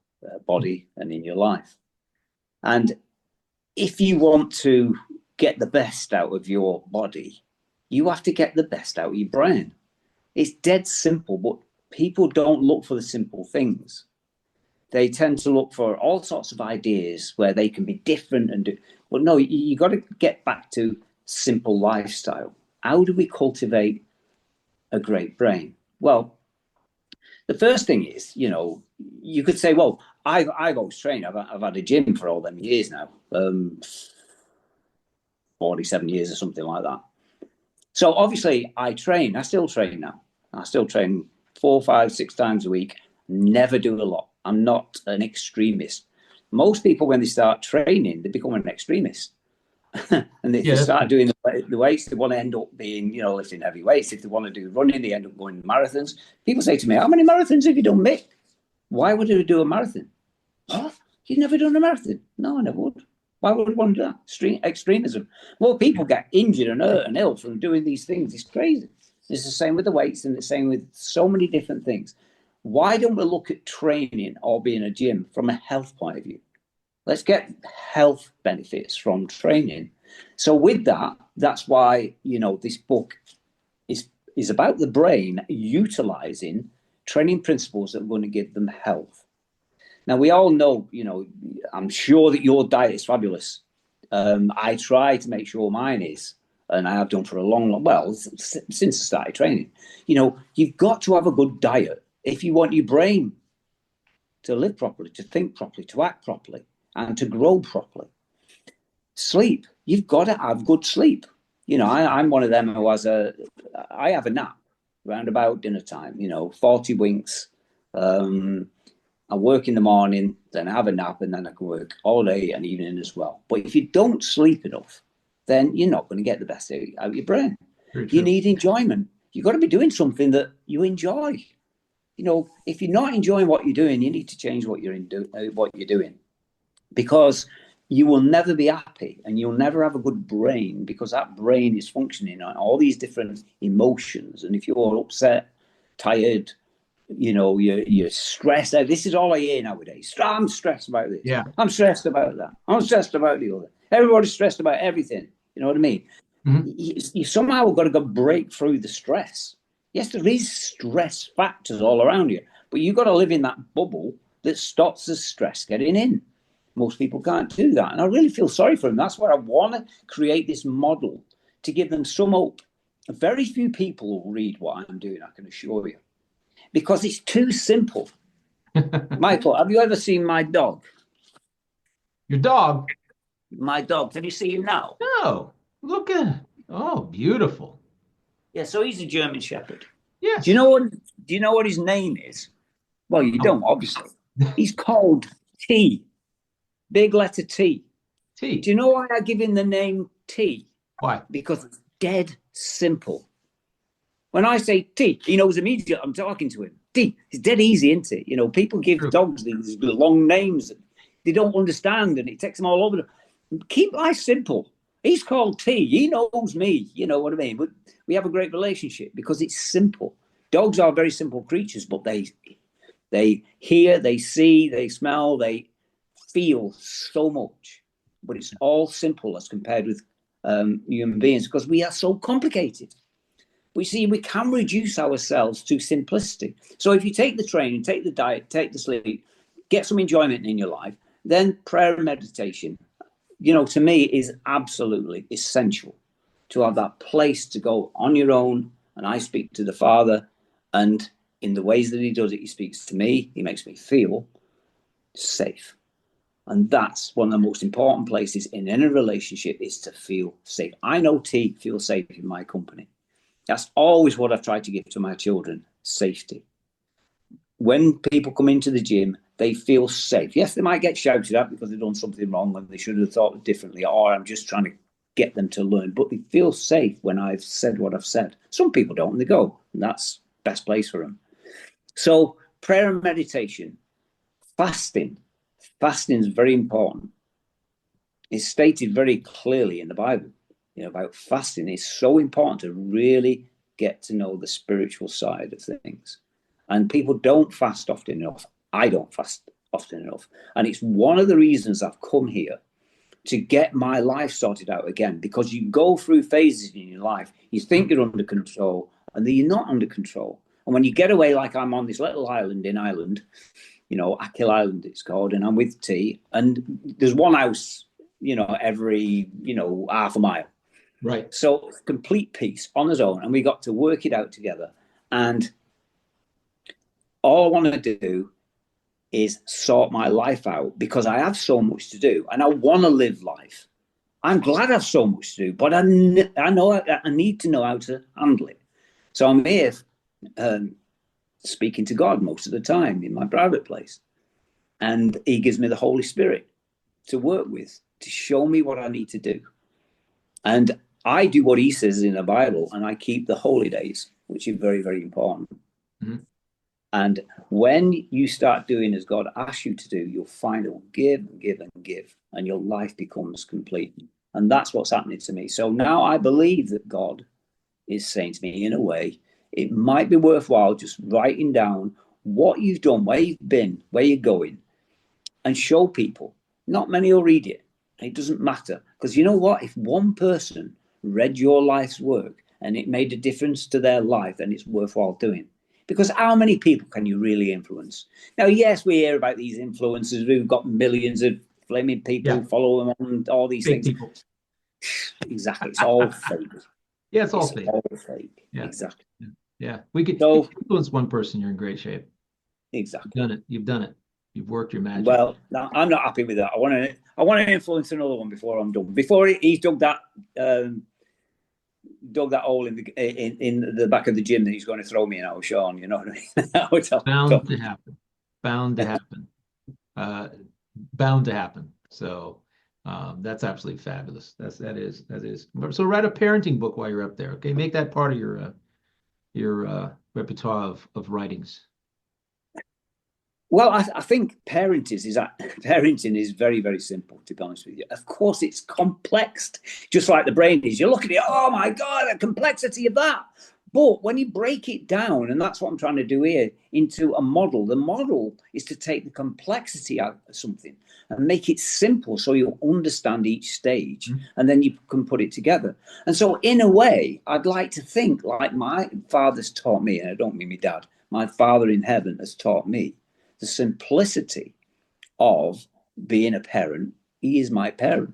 body and in your life. And if you want to get the best out of your body, you have to get the best out of your brain. It's dead simple, but people don't look for the simple things. They tend to look for all sorts of ideas where they can be different and do. Well, no, you got to get back to simple lifestyle. How do we cultivate a great brain? Well, the first thing is, you could say, well, I've always trained. I've had a gym for all them years now, 47 years or something like that. So obviously I train. I still train now. I still train 4, 5, 6 times a week. Never do a lot. I'm not an extremist. Most people, when they start training, they become an extremist. And if they start doing the weights, they want to end up being, lifting heavy weights. If they want to do running, they end up going marathons. People say to me, how many marathons have you done, Mick? Why would you do a marathon? What? You've never done a marathon? No, I never would. Why would I want to do that? Extremism. Well, people get injured and hurt and ill from doing these things. It's crazy. It's the same with the weights and the same with so many different things. Why don't we look at training or being a gym from a health point of view? Let's get health benefits from training. So with that, that's why, this book is about the brain utilizing training principles that are going to give them health. Now, we all know, I'm sure that your diet is fabulous. I try to make sure mine is, and I have done for a since I started training. You've got to have a good diet if you want your brain to live properly, to think properly, to act properly, and to grow properly. Sleep. You've got to have good sleep. I'm one of them who I have a nap around about dinner time, 40 winks. I work in the morning, then I have a nap, and then I can work all day and evening as well. But if you don't sleep enough, then you're not going to get the best out of your brain. You need enjoyment. You've got to be doing something that you enjoy. If you're not enjoying what you're doing, you need to change what you're doing, because you will never be happy and you'll never have a good brain, because that brain is functioning on all these different emotions. And if you're upset, tired, you're stressed out. This is all I hear nowadays. I'm stressed about this. Yeah. I'm stressed about that. I'm stressed about the other. Everybody's stressed about everything. You know what I mean? Mm-hmm. You somehow got to go break through the stress. Yes, there is stress factors all around you, but you've got to live in that bubble that stops the stress getting in. Most people can't do that. And I really feel sorry for them. That's why I want to create this model to give them some hope. Very few people will read what I'm doing, I can assure you, because it's too simple. Michael, have you ever seen my dog? Your dog? My dog. Can you see him now? No. Look at it. Oh, beautiful. Yeah, so he's a German Shepherd. Yes. Do you know what his name is? Well, you don't, obviously. He's called T. Big letter T. T. Do you know why I give him the name T? Why? Because it's dead simple. When I say T, he knows immediately I'm talking to him. T. It's dead easy, isn't it? People give dogs these long names that they don't understand, and it takes them all over. Keep life simple. He's called T. He knows me. You know what I mean? But we have a great relationship because it's simple. Dogs are very simple creatures, but they hear, they see, they smell, they feel so much. But it's all simple as compared with human beings, because we are so complicated. We can reduce ourselves to simplicity. So if you take the training, take the diet, take the sleep, get some enjoyment in your life, then prayer and meditation, to me is absolutely essential to have that place to go on your own. And I speak to the Father, and in the ways that he does it, he speaks to me. He makes me feel safe. And that's one of the most important places in any relationship, is to feel safe. I know T feels safe in my company. That's always what I've tried to give to my children, safety. When people come into the gym, they feel safe. Yes, they might get shouted at because they've done something wrong and they should have thought differently, or I'm just trying to get them to learn, but they feel safe when I've said what I've said. Some people don't, and they go, and that's the best place for them. So prayer and meditation, fasting is very important. It's stated very clearly in the Bible, about fasting. It's so important to really get to know the spiritual side of things. And people don't fast often enough. I don't fast often enough. And it's one of the reasons I've come here to get my life sorted out again, because you go through phases in your life. You think you're under control, and then you're not under control. And when you get away, like I'm on this little island in Ireland, Achill Island it's called, and I'm with T, and there's one house, every, half a mile. Right. So complete peace on his own, and we got to work it out together. And all I want to do is sort my life out, because I have so much to do and I want to live life. I'm glad I have so much to do, but I know I need to know how to handle it. So I'm here speaking to God most of the time in my private place. And he gives me the Holy Spirit to work with, to show me what I need to do. And I do what he says in the Bible, and I keep the holy days, which is very, very important. Mm-hmm. And when you start doing as God asks you to do, you'll find it will give and give and give, and your life becomes complete. And that's what's happening to me. So now I believe that God is saying to me, in a way, it might be worthwhile just writing down what you've done, where you've been, where you're going, and show people. Not many will read it. It doesn't matter. Because you know what? If one person read your life's work and it made a difference to their life, then it's worthwhile doing. Because how many people can you really influence? Now, yes, we hear about these influencers who've got millions of flaming people who follow them on all these fake things. People. Exactly. It's all fake. Yeah, it's all fake. All fake. Yeah. Exactly. Yeah. We could influence one person, you're in great shape. Exactly. You've done it. You've worked your magic. Well, no, I'm not happy with that. I want to influence another one before I'm done. Before he's dug that hole in the back of the gym that he's going to throw me in, Sean. You know what I mean? Bound to happen. Bound to happen. Bound to happen. So that's absolutely fabulous. That is. So write a parenting book while you're up there. Okay, make that part of your repertoire of writings. Well, I think parenting is very, very simple, to be honest with you. Of course, it's complex, just like the brain is. You look at it, oh my God, the complexity of that. But when you break it down, and that's what I'm trying to do here, into a model, the model is to take the complexity out of something and make it simple so you'll understand each stage, and then you can put it together. And so in a way, I'd like to think like my father's taught me, and I don't mean my dad, my Father in heaven has taught me the simplicity of being a parent. He is my parent.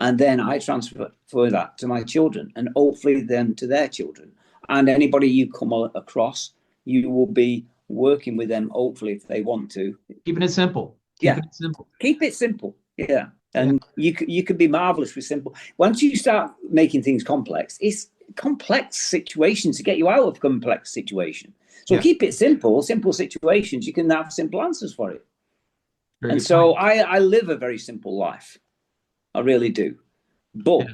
And then I transfer that to my children, and hopefully them to their children. And anybody you come across, you will be working with them, hopefully, if they want to. Keeping it simple. Keep it simple. Yeah. And you could be marvelous with simple. Once you start making things complex, it's complex situations to get you out of complex situation. So keep it simple situations. You can have simple answers for it. And so I live a very simple life. I really do. But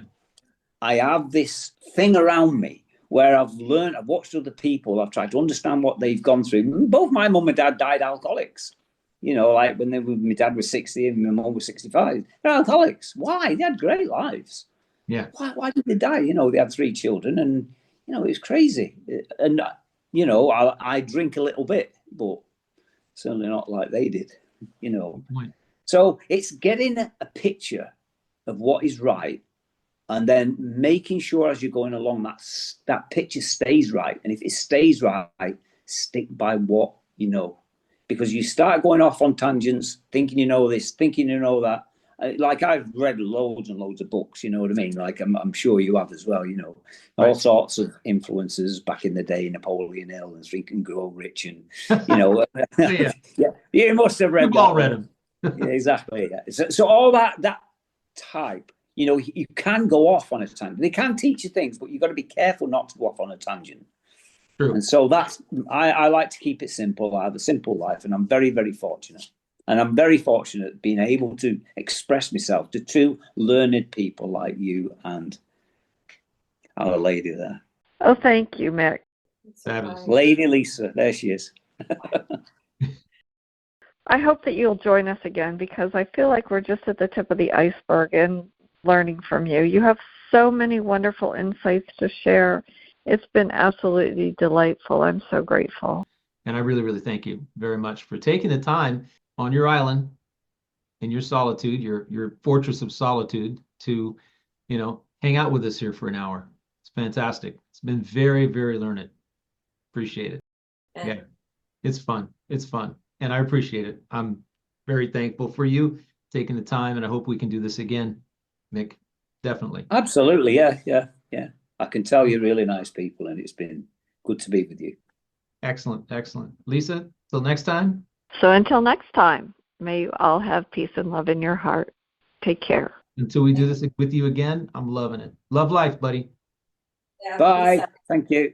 I have this thing around me where I've watched other people. I've tried to understand what they've gone through. Both my mum and dad died alcoholics. Like when my dad was 60 and my mum was 65. They're alcoholics. Why? They had great lives. Yeah. Why did they die? They had 3 children, and it was crazy. And I drink a little bit, but certainly not like they did. So it's getting a picture of what is right, and then making sure as you're going along that picture stays right. And if it stays right, stick by what you know, because you start going off on tangents, thinking you know this, thinking you know that. Like I've read loads and loads of books, you know what I mean? Like I'm sure you have as well, all sorts of influences back in the day, Napoleon Hill and Think and Grow Rich, and you must have read. We've all read them. Yeah, exactly. Yeah. So all that type, you can go off on a tangent. They can teach you things, but you've got to be careful not to go off on a tangent. True. And so I like to keep it simple. I have a simple life, and I'm very, very fortunate. And I'm very fortunate being able to express myself to 2 learned people like you and our lady there. Oh, thank you, Mick. Lady Lisa, there she is. I hope that you'll join us again, because I feel like we're just at the tip of the iceberg in learning from you. You have so many wonderful insights to share. It's been absolutely delightful. I'm so grateful. And I really, really thank you very much for taking the time on your island, in your solitude, your fortress of solitude, to, hang out with us here for an hour. It's fantastic. It's been very, very learned. Appreciate it. Yeah, it's fun. It's fun. And I appreciate it. I'm very thankful for you taking the time, and I hope we can do this again, Mick. Definitely. Absolutely. Yeah. I can tell you're really nice people, and it's been good to be with you. Excellent. Excellent. Lisa, till next time. So until next time, may you all have peace and love in your heart. Take care. Until we do this with you again, I'm loving it. Love life, buddy. Bye. Thank you.